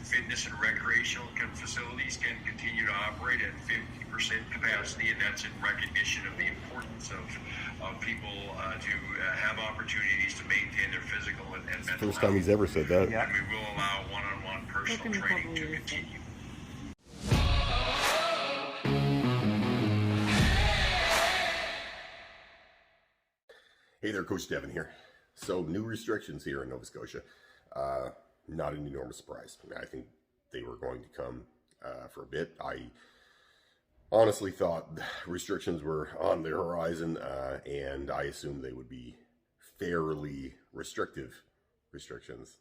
Fitness and recreational facilities can continue to operate at 50% capacity, and that's in recognition of the importance of people to have opportunities to maintain their physical and mental health. First time he's ever said that. And we will allow one-on-one personal training to continue. Hey there, Coach Devin here. So, new restrictions here in Nova Scotia. Not an enormous surprise. I think they were going to come for a bit. I honestly thought restrictions were on the horizon, and I assumed they would be fairly restrictive restrictions.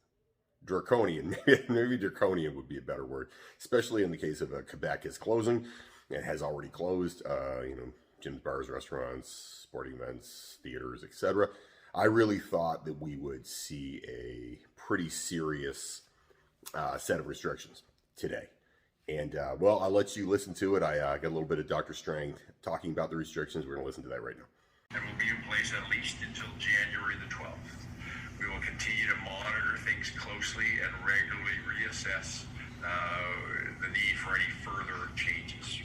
Draconian, maybe draconian would be a better word, especially in the case of Quebec is closing. It has already closed, gyms, bars, restaurants, sporting events, theaters, etc. I really thought that we would see a pretty serious set of restrictions today. And, well, I'll let you listen to it. I got a little bit of Dr. Strang talking about the restrictions. We're going to listen to that right now. And will be in place at least until January the 12th. We will continue to monitor things closely and regularly reassess the need for any further changes.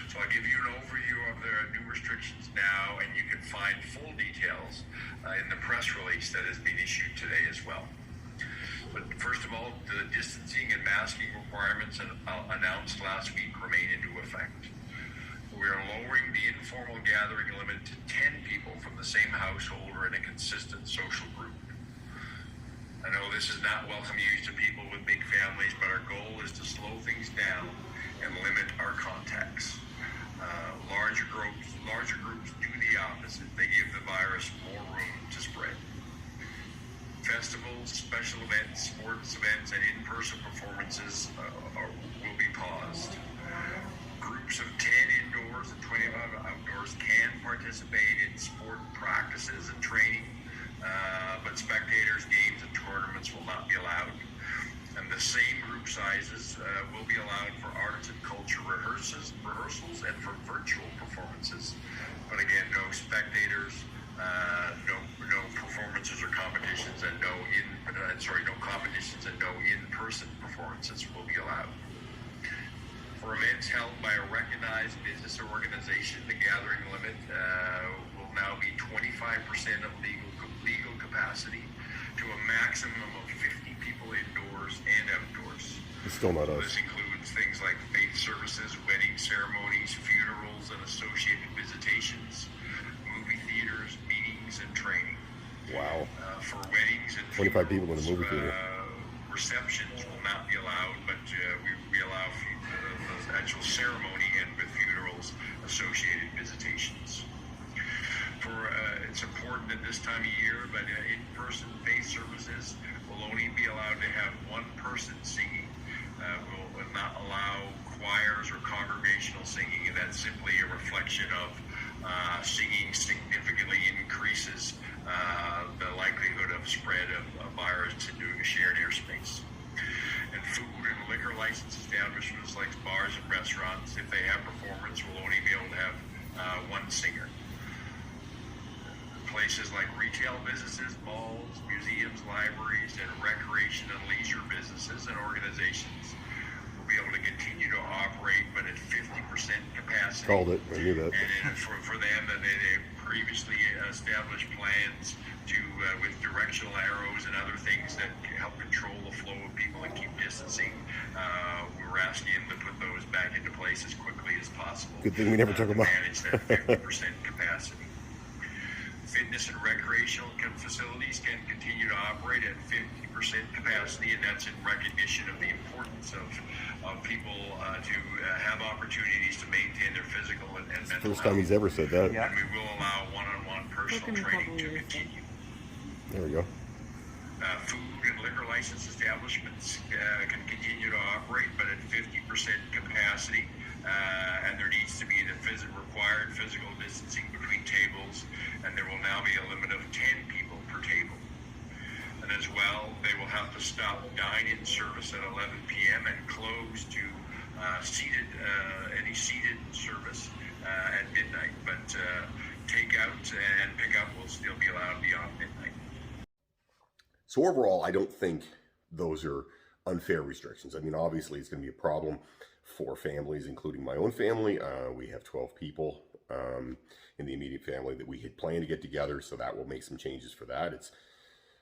So I'll give you an overview of the new restrictions now, and you can find full details in the press release that has been issued today as well. But first of all, the distancing and masking requirements announced last week remain into effect. We are lowering the informal gathering limit to 10 people from the same household or in a consistent social group. I know this is not welcome news to people with big families, but our goal is to slow things down and limit our contacts. Larger groups do the opposite. They give the virus more room to spread. Festivals, special events, sports events, and in-person performances will be paused. Groups of 10 indoors and 25 outdoors can participate in sport practices and training, but spectators, games, and tournaments will not be allowed. And the same group sizes will be allowed for arts and culture rehearsals and for virtual performances. But again, no spectators, no performances or competitions, and no competitions and no in-person performances will be allowed. For events held by a recognized business or organization, the gathering limit will now be 25% of legal capacity to a maximum of 50 people indoors and outdoors. It's still not us. This includes things like faith services, wedding ceremonies, funerals and associated visitations, movie theaters, meetings, and training. Wow. For weddings and 25 people in a movie theater. Receptions will not be allowed, but we allow the actual ceremony and with funerals associated visitations. It's important at this time of year, but in-person faith services will only be allowed to have one person singing. Will not allow choirs or congregational singing, and that's simply a reflection of singing significantly increases the likelihood of spread of a virus into a shared airspace. And food and liquor license establishments like bars and restaurants, if they have performance, will only be able to have one singer. Places like retail businesses, malls, museums, libraries, and recreation and leisure businesses and organizations will be able to continue to operate, but at 50% capacity. Called it. I knew that. And for them, they previously established plans to, with directional arrows and other things that help control the flow of people and keep distancing. We're asking them to put those back into place as quickly as possible. Good thing we never took them out. Manage that 50% capacity. Fitness and recreational facilities can continue to operate at 50% capacity, and that's in recognition of the importance of people to have opportunities to maintain their physical and mental health. First time he's ever said that. And we will allow one-on-one personal training to continue. There we go. Food and liquor license establishments can continue to operate, but at 50% capacity, and there needs to be the required physical distancing between tables, and there will now be a limit of 10 people per table. And as well, they will have to stop dine-in service at 11 p.m. and close to any seated service at midnight. But takeout and pickup will still be allowed beyond midnight. So overall, I don't think those are unfair restrictions. I mean, obviously it's going to be a problem for families, including my own family. We have 12 people in the immediate family that we had planned to get together, so that will make some changes for that. It's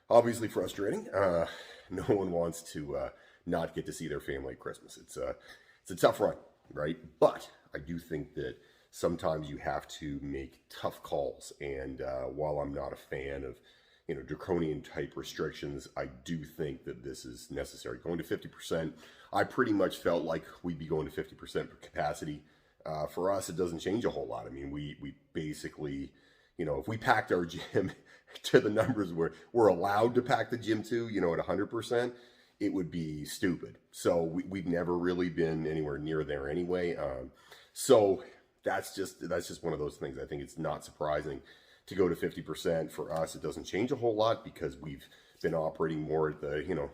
obviously frustrating. No one wants to not get to see their family at Christmas. It's a tough run, right? But I do think that sometimes you have to make tough calls. And while I'm not a fan of draconian type restrictions, I do think that this is necessary. Going to 50%, I pretty much felt like we'd be going to 50% capacity. For us, it doesn't change a whole lot. I mean, we basically, if we packed our gym to the numbers where we're allowed to pack the gym to, at 100%, it would be stupid. So we've never really been anywhere near there anyway. So that's just one of those things. I think it's not surprising to go to 50%. For us, it doesn't change a whole lot because we've been operating more at the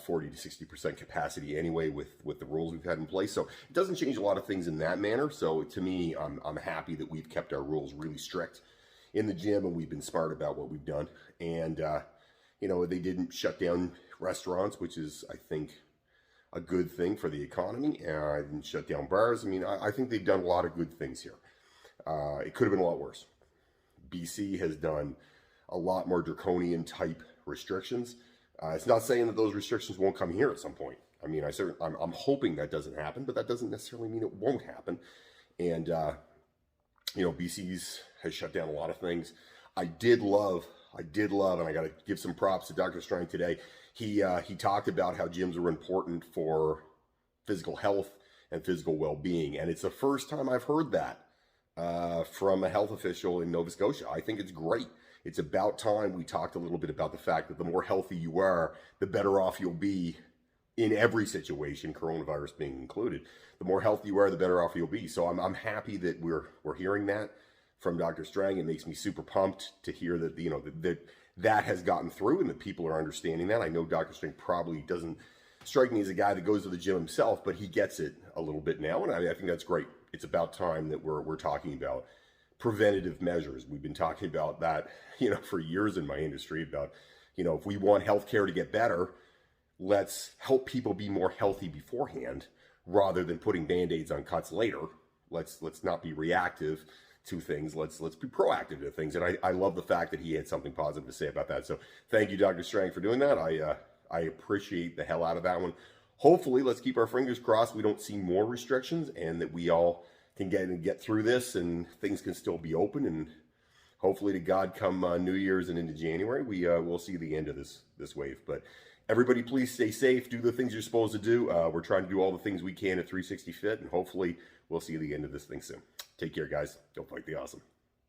40 to 60% capacity anyway with the rules we've had in place. So it doesn't change a lot of things in that manner. So to me, I'm happy that we've kept our rules really strict in the gym, and we've been smart about what we've done. And they didn't shut down restaurants, which is, I think, a good thing for the economy. I didn't shut down bars. I mean, I think they've done a lot of good things here. It could have been a lot worse. BC has done a lot more draconian type restrictions. It's not saying that those restrictions won't come here at some point. I mean, I'm hoping that doesn't happen, but that doesn't necessarily mean it won't happen. And BC's has shut down a lot of things. I did love, and I got to give some props to Dr. Strang today. He talked about how gyms are important for physical health and physical well-being, and it's the first time I've heard that from a health official in Nova Scotia. I think it's great. It's about time we talked a little bit about the fact that the more healthy you are, the better off you'll be in every situation, coronavirus being included. The more healthy you are, the better off you'll be. So I'm happy that we're hearing that from Dr. Strang. It makes me super pumped to hear that that has gotten through and that people are understanding that. I know Dr. Strang probably doesn't strike me as a guy that goes to the gym himself, but he gets it a little bit now, and I think that's great. It's about time that we're talking about preventative measures. We've been talking about that, for years in my industry about, if we want healthcare to get better, let's help people be more healthy beforehand rather than putting Band-Aids on cuts later. Let's not be reactive to things. Let's be proactive to things. And I love the fact that he had something positive to say about that. So thank you, Dr. Strang, for doing that. I appreciate the hell out of that one. Hopefully, let's keep our fingers crossed we don't see more restrictions and that we all can get through this and things can still be open. And hopefully to God, come New Year's and into January, we'll see the end of this wave. But everybody, please stay safe. Do the things you're supposed to do. We're trying to do all the things we can at 360 Fit, and hopefully we'll see the end of this thing soon. Take care, guys. Don't fight the awesome.